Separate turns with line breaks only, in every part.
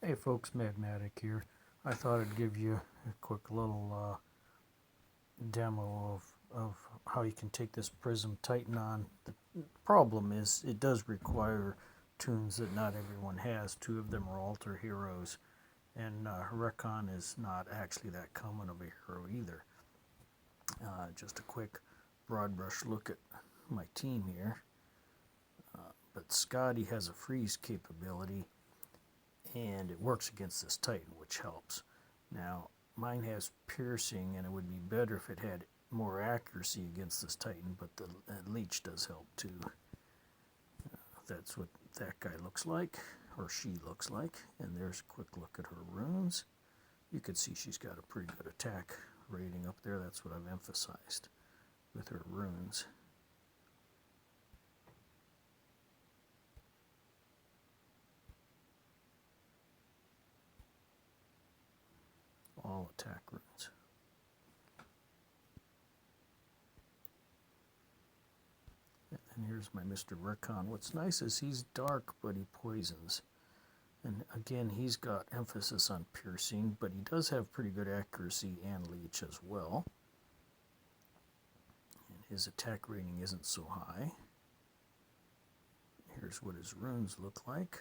Hey folks, Magmatic here. I thought I'd give you a quick little demo of how you can take this Prism Titan on. The problem is it does require tunes that not everyone has. Two of them are altar heroes, and Recon is not actually that common of a hero either. Just a quick broad brush look at my team here. But Scotty has a freeze capability, and it works against this Titan, which helps. Now, mine has piercing, and it would be better if it had more accuracy against this Titan, but the leech does help too. That's what that guy looks like, or she looks like. And there's a quick look at her runes. You can see she's got a pretty good attack rating up there. That's what I've emphasized with her runes. All attack runes. And here's my Mr. Recon. What's nice is he's dark, but he poisons. And again, he's got emphasis on piercing, but he does have pretty good accuracy and leech as well. And his attack rating isn't so high. Here's what his runes look like.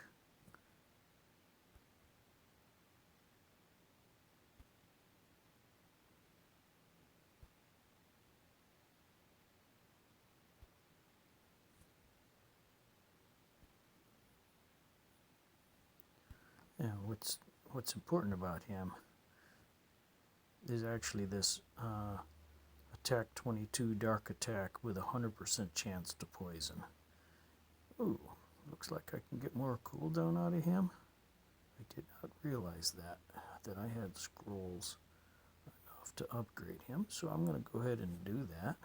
Yeah, what's important about him is actually this attack 22 dark attack with a 100% chance to poison. Ooh, looks like I can get more cooldown out of him. I did not realize that I had scrolls enough to upgrade him, so I'm going to go ahead and do that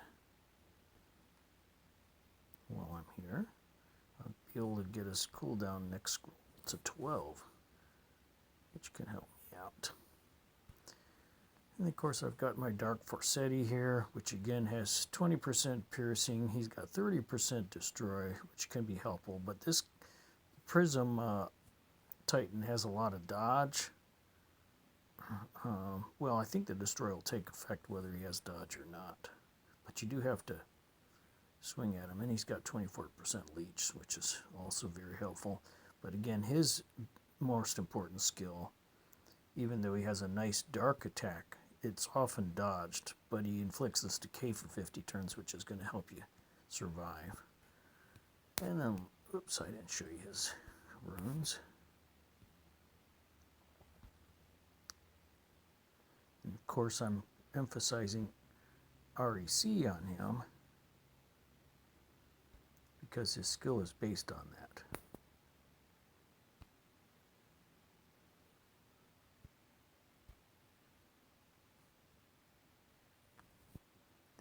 while I'm here. I'll be able to get his cooldown next scroll to 12. Which can help me out. And of course I've got my Dark Forsetti here, which again has 20% piercing. He's got 30% destroy, which can be helpful, but this Prism Titan has a lot of dodge. Well, I think the destroy will take effect whether he has dodge or not, but you do have to swing at him, and he's got 24% leech, which is also very helpful. But again, his most important skill, even though he has a nice dark attack, it's often dodged, but he inflicts this decay for 50 turns, which is going to help you survive. And then, oops, I didn't show you his runes. And of course, I'm emphasizing REC on him because his skill is based on that.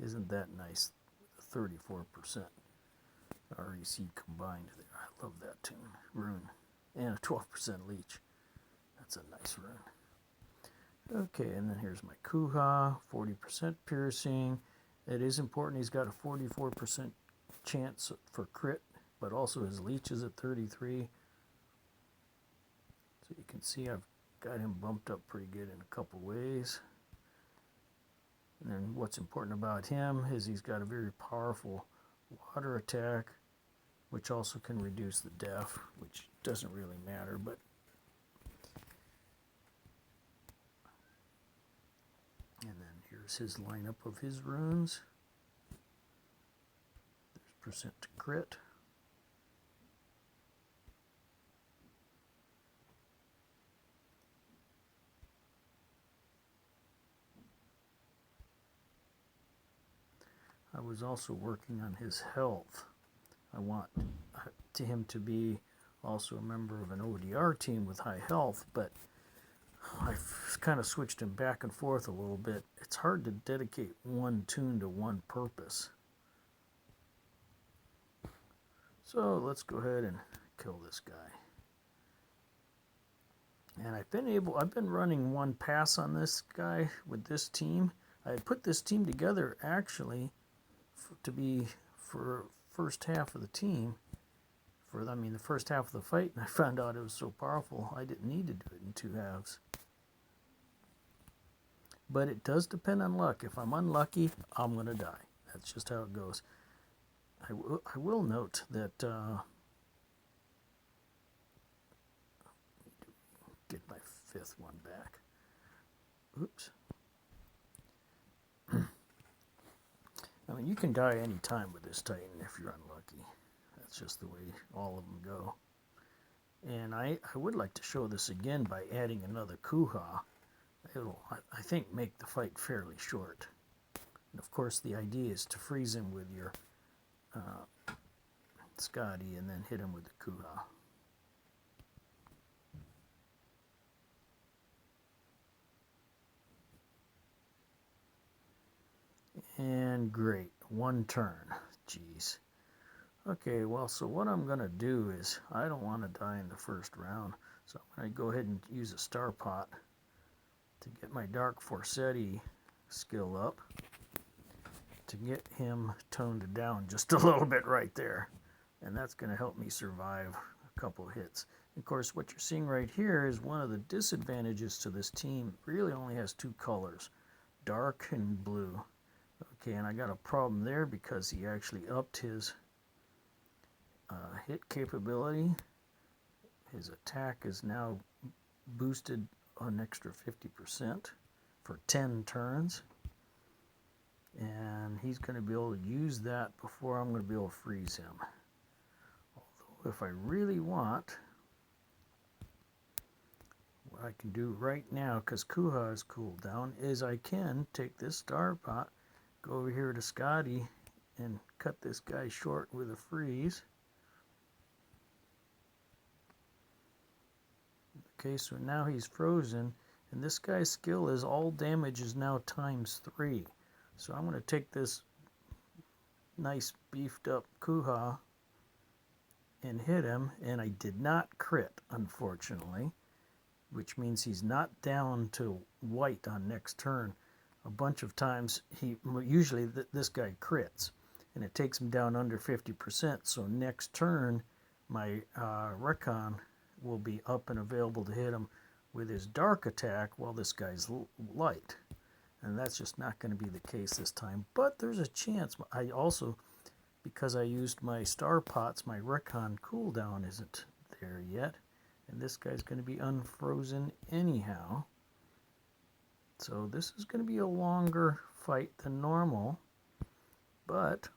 Isn't that nice? 34% REC combined there. I love that rune. And a 12% leech. That's a nice rune. Okay, and then here's my Kuha. 40% piercing. It is important he's got a 44% chance for crit, but also his leech is at 33. So you can see I've got him bumped up pretty good in a couple ways. And then what's important about him is he's got a very powerful water attack, which also can reduce the def, which doesn't really matter, but and then here's his lineup of his runes. There's percent to crit. I was also working on his health. I want him to be also a member of an ODR team with high health, but I've kind of switched him back and forth a little bit. It's hard to dedicate one tune to one purpose. So let's go ahead and kill this guy. And I've been running one pass on this guy with this team. I put this team together actually to be for first half of the team for, I mean, the first half of the fight, and I found out it was so powerful, I didn't need to do it in 2 halves. But it does depend on luck. If I'm unlucky, I'm going to die. That's just how it goes. I will note that, get my 5th one back. Oops. I mean, you can die any time with this Titan if you're unlucky. That's just the way all of them go. And I would like to show this again by adding another Kuha. It'll, I think, make the fight fairly short. And of course, the idea is to freeze him with your Scotty and then hit him with the Kuha. And great, 1 turn. Jeez. Okay, well, so what I'm going to do is, I don't want to die in the first round, so I'm going to go ahead and use a Star Pot to get my Dark Forcetti skill up, to get him toned down just a little bit right there. And that's going to help me survive a couple hits. Of course, what you're seeing right here is one of the disadvantages to this team. It really only has 2 colors, dark and blue. Okay, and I got a problem there because he actually upped his hit capability. His attack is now boosted an extra 50% for 10 turns. And he's going to be able to use that before I'm going to be able to freeze him. Although if I really want, what I can do right now, because Kuha is cooled down, is I can take this Star Pot, go over here to Scotty, and cut this guy short with a freeze. Okay, so now he's frozen, and this guy's skill is all damage is now ×3. So I'm going to take this nice beefed up Kuha and hit him, and I did not crit, unfortunately, which means he's not down to white on next turn. A bunch of times, usually this guy crits, and it takes him down under 50%, so next turn my Recon will be up and available to hit him with his dark attack while this guy's light. And that's just not going to be the case this time. But there's a chance. I also, because I used my Star Pots, my Recon cooldown isn't there yet. And this guy's going to be unfrozen anyhow. So this is going to be a longer fight than normal. But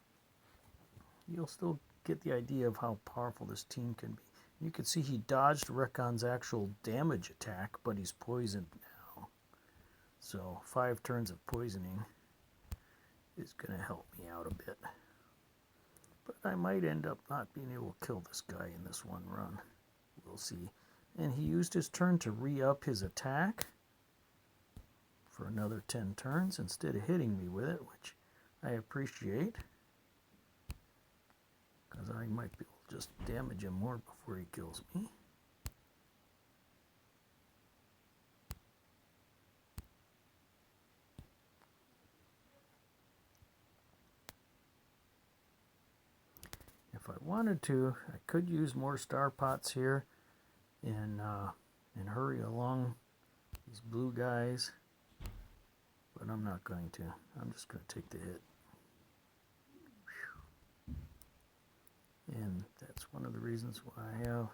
you'll still get the idea of how powerful this team can be. You can see he dodged Recon's actual damage attack, but he's poisoned now. So 5 turns of poisoning is going to help me out a bit. But I might end up not being able to kill this guy in this one run. We'll see. And he used his turn to re-up his attack for another 10 turns instead of hitting me with it, which I appreciate, because I might be able to just damage him more before he kills me. If I wanted to, I could use more Star Pots here and hurry along these blue guys, but I'm not going to. I'm just going to take the hit. And that's one of the reasons why I have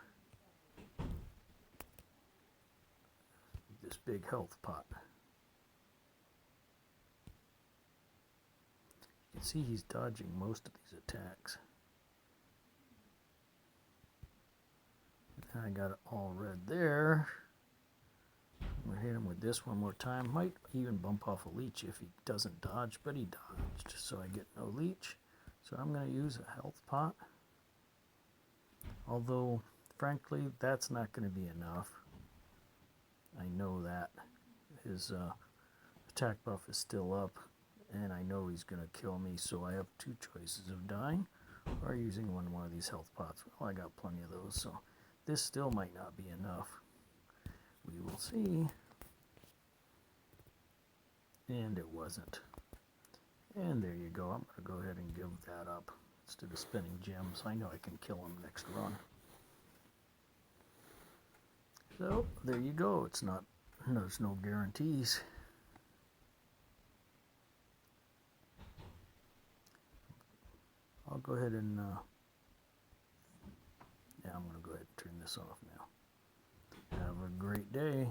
this big health pot. You can see he's dodging most of these attacks. And I got it all red there. I'm going to hit him with this one more time. Might even bump off a leech if he doesn't dodge, but he dodged, so I get no leech. So I'm going to use a health pot. Although, frankly, that's not going to be enough. I know that. His attack buff is still up, and I know he's going to kill me, so I have 2 choices of dying or using one of these health pots. Well, I got plenty of those, so this still might not be enough. We will see. And it wasn't. And there you go. I'm going to go ahead and give that up instead of spending gems. I know I can kill him next run. So there you go. It's not, there's no guarantees. I'll go ahead and yeah, I'm going to go ahead and turn this off now. Have a great day.